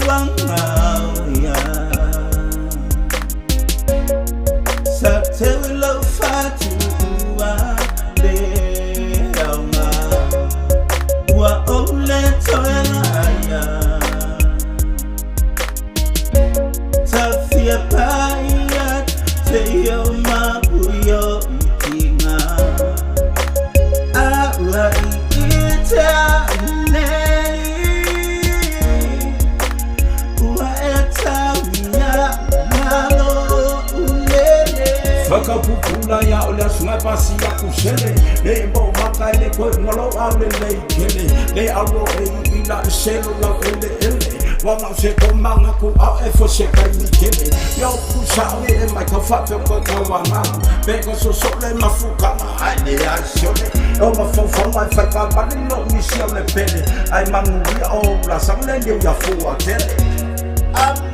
wangaya Saktewi lo fatu le aunga Wa ole toya Tafia payat Teyo mabuyo itinga Awa ikita Fakapupula ya ole sungai pasi ya kusele le bo makai le ko ngolo ale le kele le alo e ila selo la ele wana se ko manga ku a e fo se kai ni kele yo ku sa le mai ka fa pe ko ka wana be ko so le mafuka ai ya shole o ma fo mai fa ka ba no mi se le pele ai manu ri o la sang le ya fu a tele